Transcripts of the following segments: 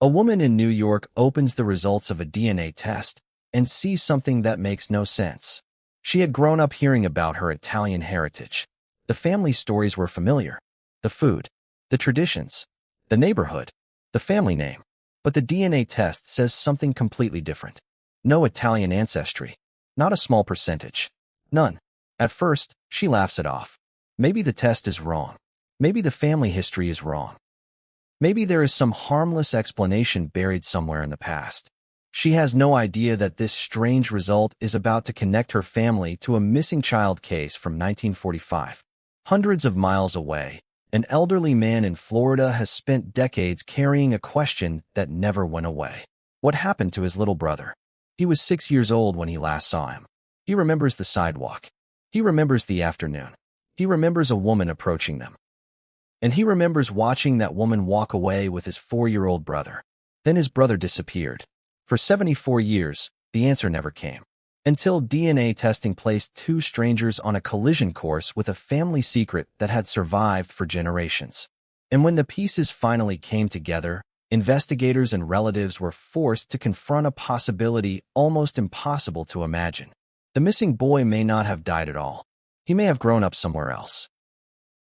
A woman in New York opens the results of a DNA test and sees something that makes no sense. She had grown up hearing about her Italian heritage. The family stories were familiar. The food, the traditions, the neighborhood, the family name. But the DNA test says something completely different. No Italian ancestry. Not a small percentage. None. At first, she laughs it off. Maybe the test is wrong. Maybe the family history is wrong. Maybe there is some harmless explanation buried somewhere in the past. She has no idea that this strange result is about to connect her family to a missing child case from 1945. Hundreds of miles away, an elderly man in Florida has spent decades carrying a question that never went away. What happened to his little brother? He was 6 years old when he last saw him. He remembers the sidewalk. He remembers the afternoon. He remembers a woman approaching them. And he remembers watching that woman walk away with his 4-year-old brother. Then his brother disappeared. For 74 years, the answer never came. Until DNA testing placed two strangers on a collision course with a family secret that had survived for generations. And when the pieces finally came together, investigators and relatives were forced to confront a possibility almost impossible to imagine. The missing boy may not have died at all. He may have grown up somewhere else,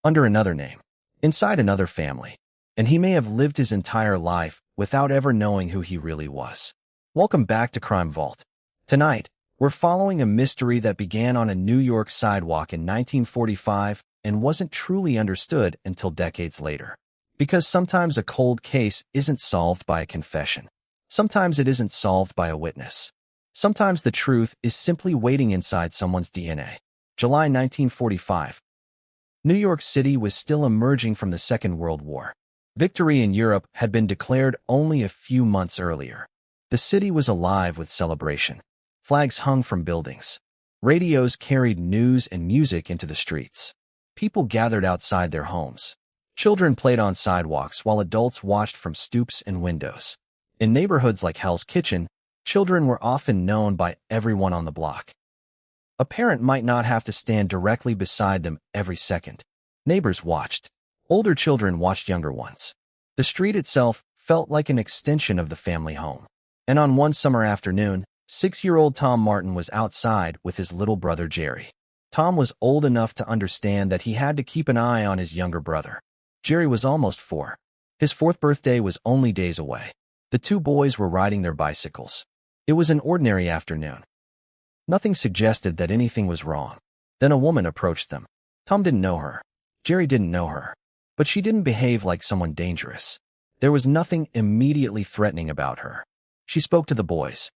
under another name, inside another family, and he may have lived his entire life without ever knowing who he really was. Welcome back to Crime Vault. Tonight, we're following a mystery that began on a New York sidewalk in 1945 and wasn't truly understood until decades later. Because sometimes a cold case isn't solved by a confession. Sometimes it isn't solved by a witness. Sometimes the truth is simply waiting inside someone's DNA. July 1945. New York City was still emerging from the Second World War. Victory in Europe had been declared only a few months earlier. The city was alive with celebration. Flags hung from buildings. Radios carried news and music into the streets. People gathered outside their homes. Children played on sidewalks while adults watched from stoops and windows. In neighborhoods like Hell's Kitchen, children were often known by everyone on the block. A parent might not have to stand directly beside them every second. Neighbors watched. Older children watched younger ones. The street itself felt like an extension of the family home. And on one summer afternoon, 6-year-old Tom Martin was outside with his little brother Jerry. Tom was old enough to understand that he had to keep an eye on his younger brother. Jerry was almost 4. His 4th birthday was only days away. The two boys were riding their bicycles. It was an ordinary afternoon. Nothing suggested that anything was wrong. Then a woman approached them. Tom didn't know her. Jerry didn't know her. But she didn't behave like someone dangerous. There was nothing immediately threatening about her. She spoke to the boys.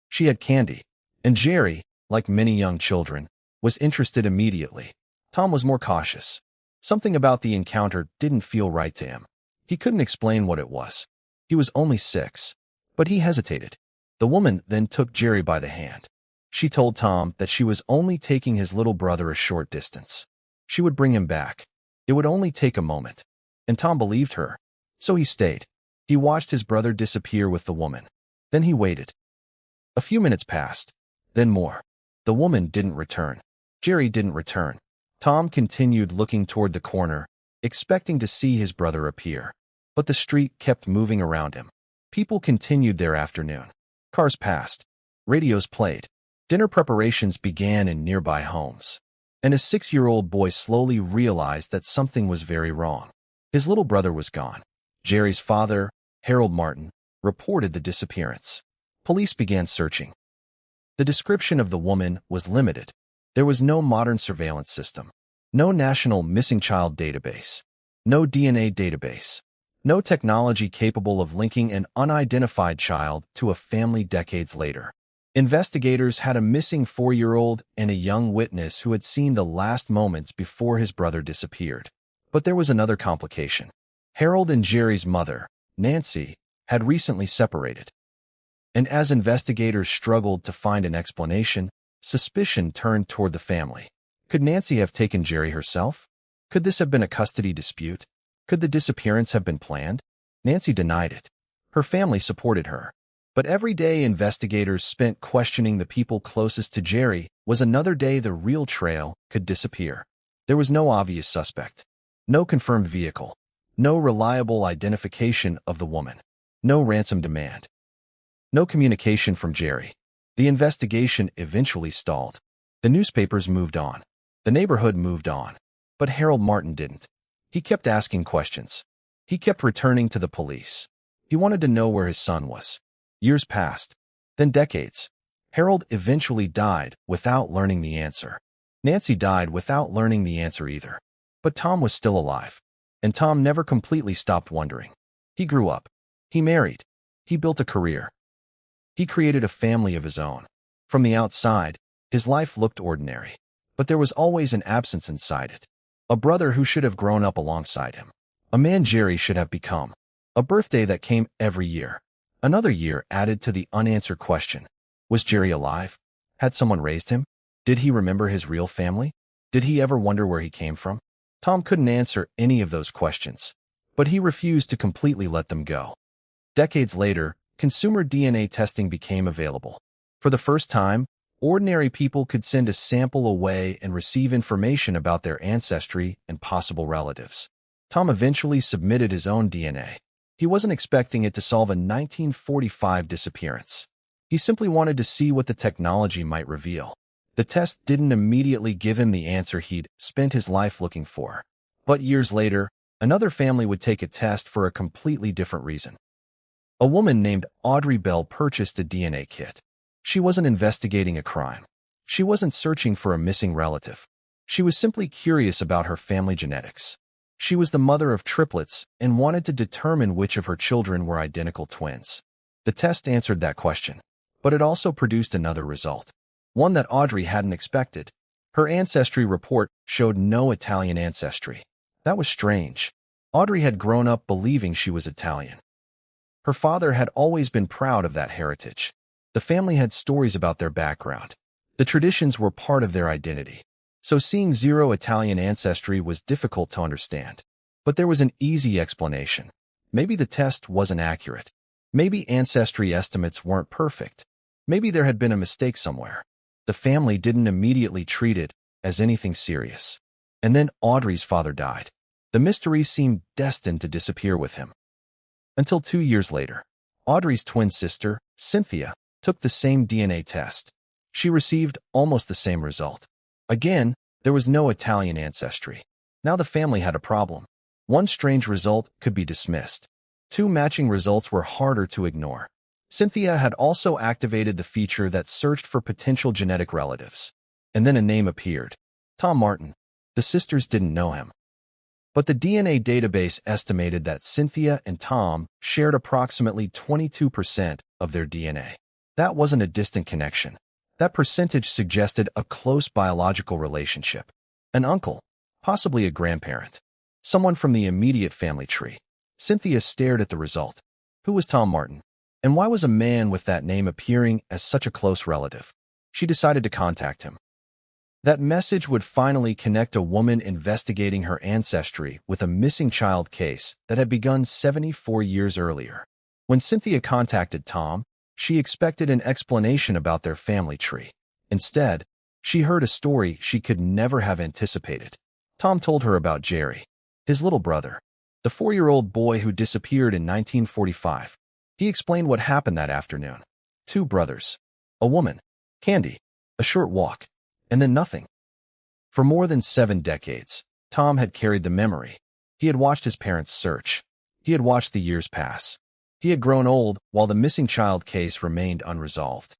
She had candy. And Jerry, like many young children, was interested immediately. Tom was more cautious. Something about the encounter didn't feel right to him. He couldn't explain what it was. He was only 6. But he hesitated. The woman then took Jerry by the hand. She told Tom that she was only taking his little brother a short distance. She would bring him back. It would only take a moment. And Tom believed her. So he stayed. He watched his brother disappear with the woman. Then he waited. A few minutes passed. Then more. The woman didn't return. Jerry didn't return. Tom continued looking toward the corner, expecting to see his brother appear. But the street kept moving around him. People continued their afternoon. Cars passed. Radios played. Dinner preparations began in nearby homes. And a 6-year-old boy slowly realized that something was very wrong. His little brother was gone. Jerry's father, Harold Martin, reported the disappearance. Police began searching. The description of the woman was limited. There was no modern surveillance system, no national missing child database, no DNA database, no technology capable of linking an unidentified child to a family decades later. Investigators had a missing 4-year-old and a young witness who had seen the last moments before his brother disappeared. But there was another complication. Harold and Jerry's mother, Nancy, had recently separated. And as investigators struggled to find an explanation, suspicion turned toward the family. Could Nancy have taken Jerry herself? Could this have been a custody dispute? Could the disappearance have been planned? Nancy denied it. Her family supported her. But every day investigators spent questioning the people closest to Jerry was another day the real trail could disappear. There was no obvious suspect, no confirmed vehicle, no reliable identification of the woman. No ransom demand. No communication from Jerry. The investigation eventually stalled. The newspapers moved on. The neighborhood moved on. But Harold Martin didn't. He kept asking questions. He kept returning to the police. He wanted to know where his son was. Years passed. Then decades. Harold eventually died without learning the answer. Nancy died without learning the answer either. But Tom was still alive. And Tom never completely stopped wondering. He grew up. He married. He built a career. He created a family of his own. From the outside, his life looked ordinary. But there was always an absence inside it. A brother who should have grown up alongside him. A man Jerry should have become. A birthday that came every year. Another year added to the unanswered question. Was Jerry alive? Had someone raised him? Did he remember his real family? Did he ever wonder where he came from? Tom couldn't answer any of those questions. But he refused to completely let them go. Decades later, consumer DNA testing became available. For the first time, ordinary people could send a sample away and receive information about their ancestry and possible relatives. Tom eventually submitted his own DNA. He wasn't expecting it to solve a 1945 disappearance. He simply wanted to see what the technology might reveal. The test didn't immediately give him the answer he'd spent his life looking for. But years later, another family would take a test for a completely different reason. A woman named Audrey Bell purchased a DNA kit. She wasn't investigating a crime. She wasn't searching for a missing relative. She was simply curious about her family genetics. She was the mother of triplets and wanted to determine which of her children were identical twins. The test answered that question, but it also produced another result, one that Audrey hadn't expected. Her ancestry report showed no Italian ancestry. That was strange. Audrey had grown up believing she was Italian. Her father had always been proud of that heritage. The family had stories about their background. The traditions were part of their identity. So seeing zero Italian ancestry was difficult to understand. But there was an easy explanation. Maybe the test wasn't accurate. Maybe ancestry estimates weren't perfect. Maybe there had been a mistake somewhere. The family didn't immediately treat it as anything serious. And then Audrey's father died. The mystery seemed destined to disappear with him. Until 2 years later, Audrey's twin sister, Cynthia, took the same DNA test. She received almost the same result. Again, there was no Italian ancestry. Now the family had a problem. One strange result could be dismissed. Two matching results were harder to ignore. Cynthia had also activated the feature that searched for potential genetic relatives. And then a name appeared. Tom Martin. The sisters didn't know him. But the DNA database estimated that Cynthia and Tom shared approximately 22% of their DNA. That wasn't a distant connection. That percentage suggested a close biological relationship. An uncle, possibly a grandparent, someone from the immediate family tree. Cynthia stared at the result. Who was Tom Martin? And why was a man with that name appearing as such a close relative? She decided to contact him. That message would finally connect a woman investigating her ancestry with a missing child case that had begun 74 years earlier. When Cynthia contacted Tom, she expected an explanation about their family tree. Instead, she heard a story she could never have anticipated. Tom told her about Jerry, his little brother, the 4-year-old boy who disappeared in 1945. He explained what happened that afternoon. 2 brothers, a woman, Candy, a short walk, and then nothing. For more than 7 decades, Tom had carried the memory. He had watched his parents search. He had watched the years pass. He had grown old while the missing child case remained unresolved.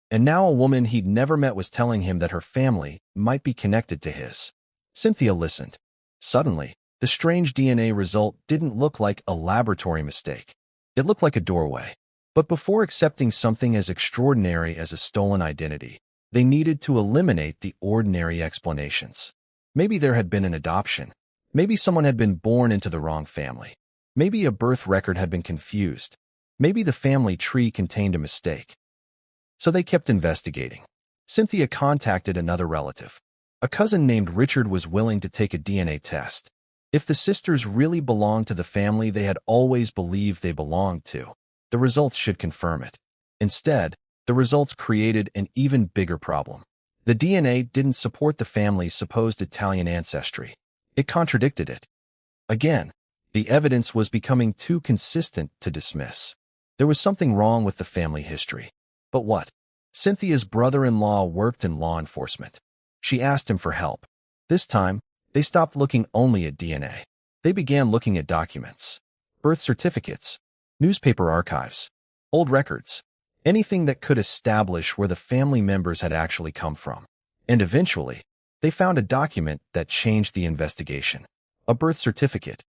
And now a woman he'd never met was telling him that her family might be connected to his. Cynthia listened. Suddenly, the strange DNA result didn't look like a laboratory mistake. It looked like a doorway. But before accepting something as extraordinary as a stolen identity, they needed to eliminate the ordinary explanations. Maybe there had been an adoption. Maybe someone had been born into the wrong family. Maybe a birth record had been confused. Maybe the family tree contained a mistake. So they kept investigating. Cynthia contacted another relative. A cousin named Richard was willing to take a DNA test. If the sisters really belonged to the family they had always believed they belonged to, the results should confirm it. Instead, the results created an even bigger problem. The DNA didn't support the family's supposed Italian ancestry. It contradicted it. Again, the evidence was becoming too consistent to dismiss. There was something wrong with the family history. But what? Cynthia's brother-in-law worked in law enforcement. She asked him for help. This time, they stopped looking only at DNA. They began looking at documents, birth certificates, newspaper archives, old records, anything that could establish where the family members had actually come from. And eventually, they found a document that changed the investigation. A birth certificate.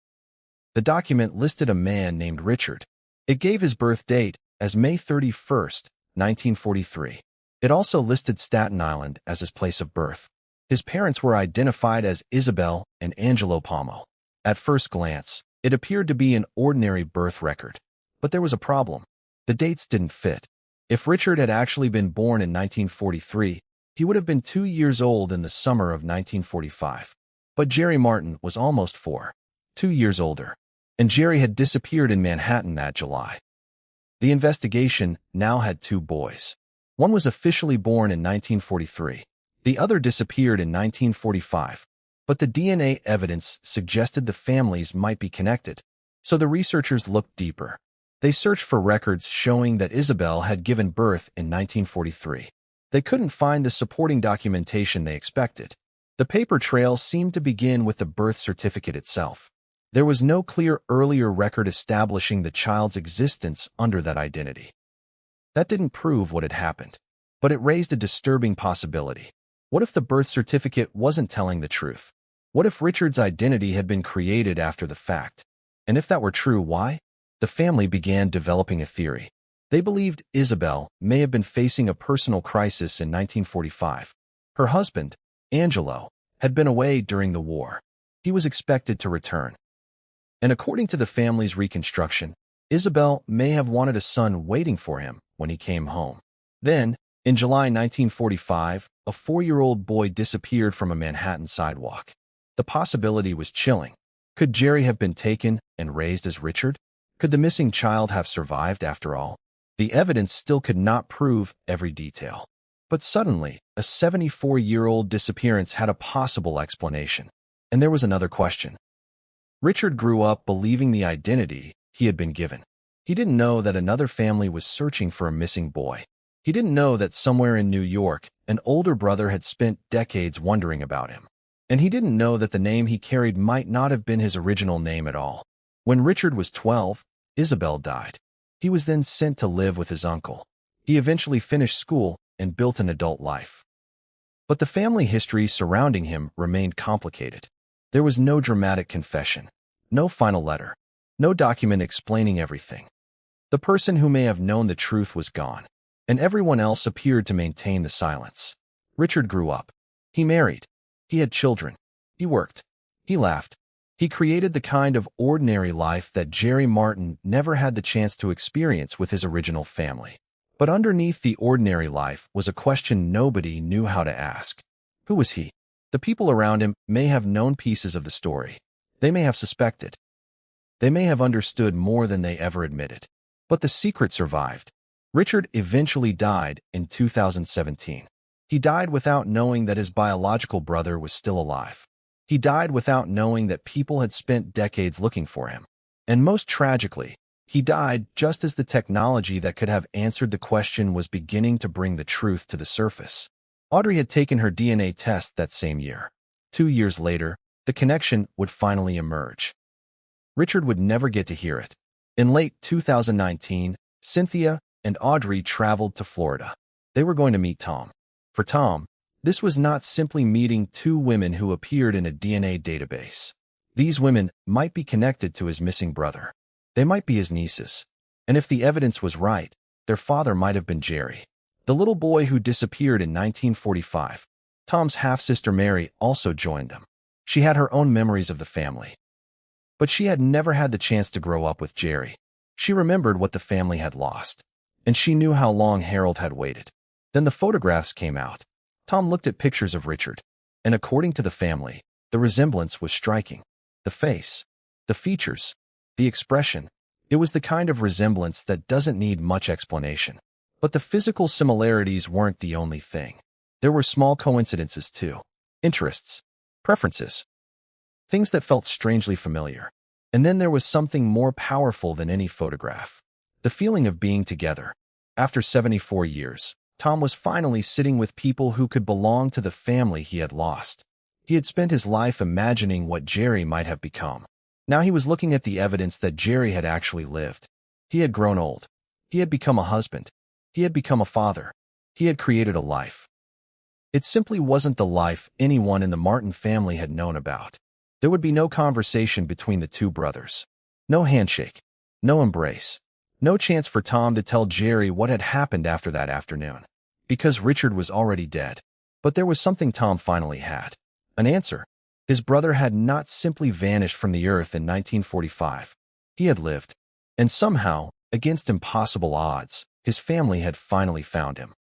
The document listed a man named Richard. It gave his birth date as May 31st, 1943. It also listed Staten Island as his place of birth. His parents were identified as Isabel and Angelo Palmo. At first glance, it appeared to be an ordinary birth record. But there was a problem. The dates didn't fit. If Richard had actually been born in 1943, he would have been 2 years old in the summer of 1945. But Jerry Martin was almost 2 years older. And Jerry had disappeared in Manhattan that July. The investigation now had 2 boys. One was officially born in 1943. The other disappeared in 1945. But the DNA evidence suggested the families might be connected. So the researchers looked deeper. They searched for records showing that Isabel had given birth in 1943. They couldn't find the supporting documentation they expected. The paper trail seemed to begin with the birth certificate itself. There was no clear earlier record establishing the child's existence under that identity. That didn't prove what had happened, but it raised a disturbing possibility. What if the birth certificate wasn't telling the truth? What if Richard's identity had been created after the fact? And if that were true, why? The family began developing a theory. They believed Isabel may have been facing a personal crisis in 1945. Her husband, Angelo, had been away during the war. He was expected to return. And according to the family's reconstruction, Isabel may have wanted a son waiting for him when he came home. Then, in July 1945, a 4-year-old boy disappeared from a Manhattan sidewalk. The possibility was chilling. Could Jerry have been taken and raised as Richard? Could the missing child have survived after all? The evidence still could not prove every detail. But suddenly, a 74-year-old disappearance had a possible explanation. And there was another question. Richard grew up believing the identity he had been given. He didn't know that another family was searching for a missing boy. He didn't know that somewhere in New York, an older brother had spent decades wondering about him. And he didn't know that the name he carried might not have been his original name at all. When Richard was 12, Isabel died. He was then sent to live with his uncle. He eventually finished school and built an adult life. But the family history surrounding him remained complicated. There was no dramatic confession, no final letter, no document explaining everything. The person who may have known the truth was gone, and everyone else appeared to maintain the silence. Richard grew up. He married. He had children. He worked. He laughed. He created the kind of ordinary life that Jerry Martin never had the chance to experience with his original family. But underneath the ordinary life was a question nobody knew how to ask. Who was he? The people around him may have known pieces of the story. They may have suspected. They may have understood more than they ever admitted. But the secret survived. Richard eventually died in 2017. He died without knowing that his biological brother was still alive. He died without knowing that people had spent decades looking for him. And most tragically, he died just as the technology that could have answered the question was beginning to bring the truth to the surface. Audrey had taken her DNA test that same year. 2 years later, the connection would finally emerge. Richard would never get to hear it. In late 2019, Cynthia and Audrey traveled to Florida. They were going to meet Tom. For Tom, this was not simply meeting 2 women who appeared in a DNA database. These women might be connected to his missing brother. They might be his nieces. And if the evidence was right, their father might have been Jerry, the little boy who disappeared in 1945. Tom's half-sister Mary also joined them. She had her own memories of the family. But she had never had the chance to grow up with Jerry. She remembered what the family had lost. And she knew how long Harold had waited. Then the photographs came out. Tom looked at pictures of Richard. And according to the family, the resemblance was striking. The face, the features, the expression. It was the kind of resemblance that doesn't need much explanation. But the physical similarities weren't the only thing. There were small coincidences too. Interests, preferences, things that felt strangely familiar. And then there was something more powerful than any photograph. The feeling of being together. After 74 years, Tom was finally sitting with people who could belong to the family he had lost. He had spent his life imagining what Jerry might have become. Now he was looking at the evidence that Jerry had actually lived. He had grown old. He had become a husband. He had become a father. He had created a life. It simply wasn't the life anyone in the Martin family had known about. There would be no conversation between the two brothers. No handshake. No embrace. No chance for Tom to tell Jerry what had happened after that afternoon. Because Richard was already dead. But there was something Tom finally had. An answer. His brother had not simply vanished from the earth in 1945. He had lived. And somehow, against impossible odds, his family had finally found him.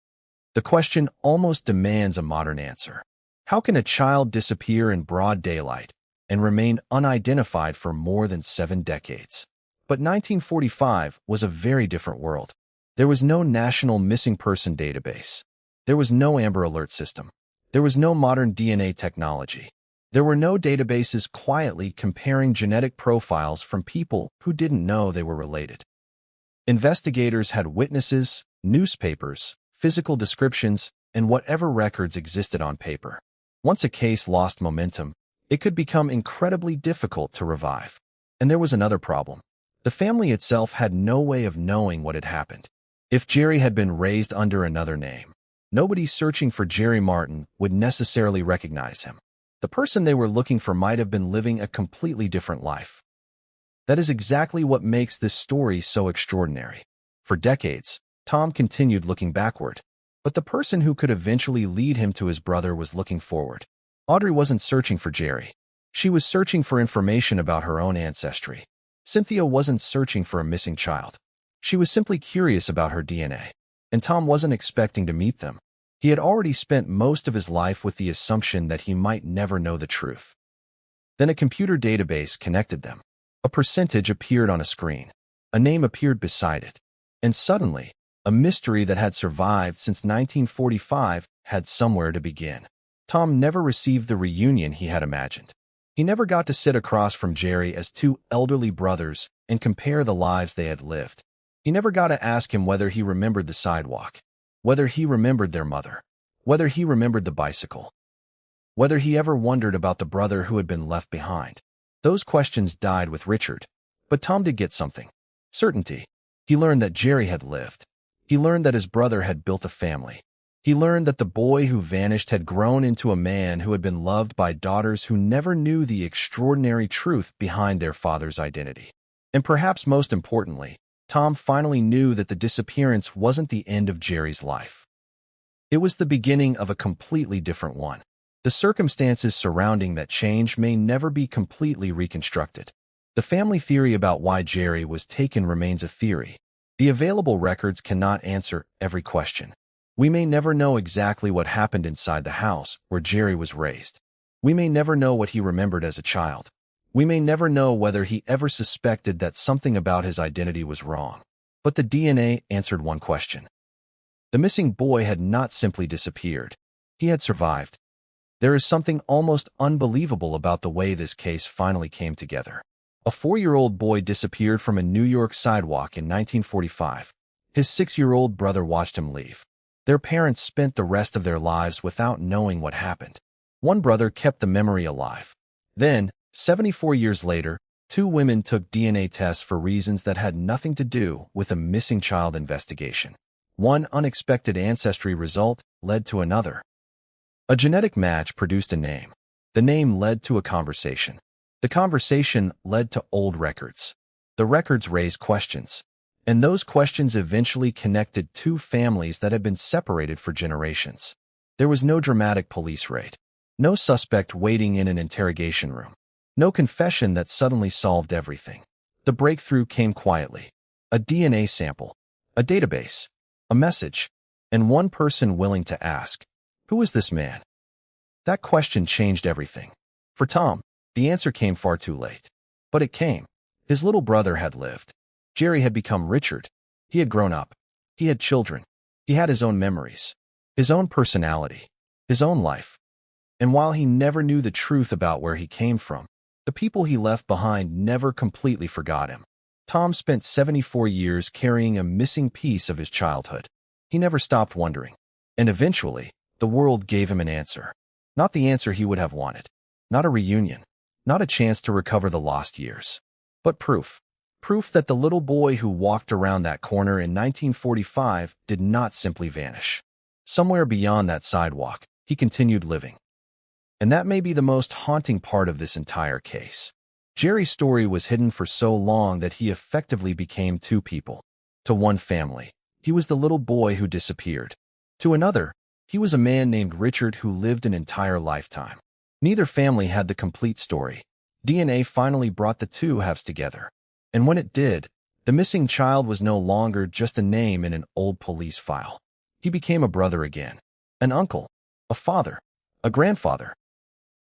The question almost demands a modern answer. How can a child disappear in broad daylight and remain unidentified for more than 7 decades? But 1945 was a very different world. There was no national missing person database. There was no Amber Alert system. There was no modern DNA technology. There were no databases quietly comparing genetic profiles from people who didn't know they were related. Investigators had witnesses, newspapers, physical descriptions, and whatever records existed on paper. Once a case lost momentum, it could become incredibly difficult to revive. And there was another problem. The family itself had no way of knowing what had happened. If Jerry had been raised under another name, nobody searching for Jerry Martin would necessarily recognize him. The person they were looking for might have been living a completely different life. That is exactly what makes this story so extraordinary. For decades, Tom continued looking backward, but the person who could eventually lead him to his brother was looking forward. Audrey wasn't searching for Jerry. She was searching for information about her own ancestry. Cynthia wasn't searching for a missing child. She was simply curious about her DNA. And Tom wasn't expecting to meet them. He had already spent most of his life with the assumption that he might never know the truth. Then a computer database connected them. A percentage appeared on a screen. A name appeared beside it. And suddenly, a mystery that had survived since 1945 had somewhere to begin. Tom never received the reunion he had imagined. He never got to sit across from Jerry as two elderly brothers and compare the lives they had lived. He never got to ask him whether he remembered the sidewalk, whether he remembered their mother, whether he remembered the bicycle, whether he ever wondered about the brother who had been left behind. Those questions died with Richard. But Tom did get something. Certainty. He learned that Jerry had lived. He learned that his brother had built a family. He learned that the boy who vanished had grown into a man who had been loved by daughters who never knew the extraordinary truth behind their father's identity. And perhaps most importantly, Tom finally knew that the disappearance wasn't the end of Jerry's life. It was the beginning of a completely different one. The circumstances surrounding that change may never be completely reconstructed. The family theory about why Jerry was taken remains a theory. The available records cannot answer every question. We may never know exactly what happened inside the house where Jerry was raised. We may never know what he remembered as a child. We may never know whether he ever suspected that something about his identity was wrong. But the DNA answered one question. The missing boy had not simply disappeared. He had survived. There is something almost unbelievable about the way this case finally came together. A 4-year-old boy disappeared from a New York sidewalk in 1945. His 6-year-old brother watched him leave. Their parents spent the rest of their lives without knowing what happened. One brother kept the memory alive. Then, 74 years later, 2 women took DNA tests for reasons that had nothing to do with a missing child investigation. One unexpected ancestry result led to another. A genetic match produced a name. The name led to a conversation. The conversation led to old records. The records raised questions. And those questions eventually connected 2 families that had been separated for generations. There was no dramatic police raid. No suspect waiting in an interrogation room. No confession that suddenly solved everything. The breakthrough came quietly. A DNA sample. A database. A message. And one person willing to ask, who is this man? That question changed everything. For Tom, the answer came far too late. But it came. His little brother had lived. Jerry had become Richard. He had grown up. He had children. He had his own memories, his own personality, his own life. And while he never knew the truth about where he came from, the people he left behind never completely forgot him. Tom spent 74 years carrying a missing piece of his childhood. He never stopped wondering. And eventually, the world gave him an answer. Not the answer he would have wanted. Not a reunion. Not a chance to recover the lost years. But proof. Proof that the little boy who walked around that corner in 1945 did not simply vanish. Somewhere beyond that sidewalk, he continued living. And that may be the most haunting part of this entire case. Jerry's story was hidden for so long that he effectively became two people. To one family, he was the little boy who disappeared. To another, he was a man named Richard who lived an entire lifetime. Neither family had the complete story. DNA finally brought the two halves together. And when it did, the missing child was no longer just a name in an old police file. He became a brother again, an uncle, a father, a grandfather,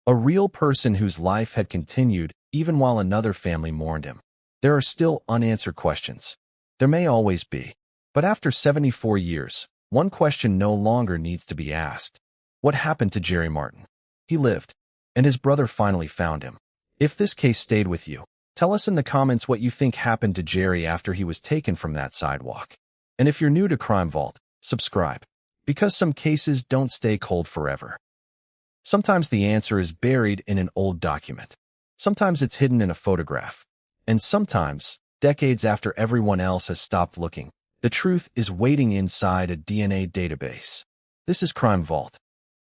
a real person whose life had continued even while another family mourned him. There are still unanswered questions. There may always be. But after 74 years, one question no longer needs to be asked. What happened to Jerry Martin? He lived, and his brother finally found him. If this case stayed with you, tell us in the comments what you think happened to Jerry after he was taken from that sidewalk. And if you're new to Crime Vault, subscribe, because some cases don't stay cold forever. Sometimes the answer is buried in an old document. Sometimes it's hidden in a photograph. And sometimes, decades after everyone else has stopped looking, the truth is waiting inside a DNA database. This is Crime Vault,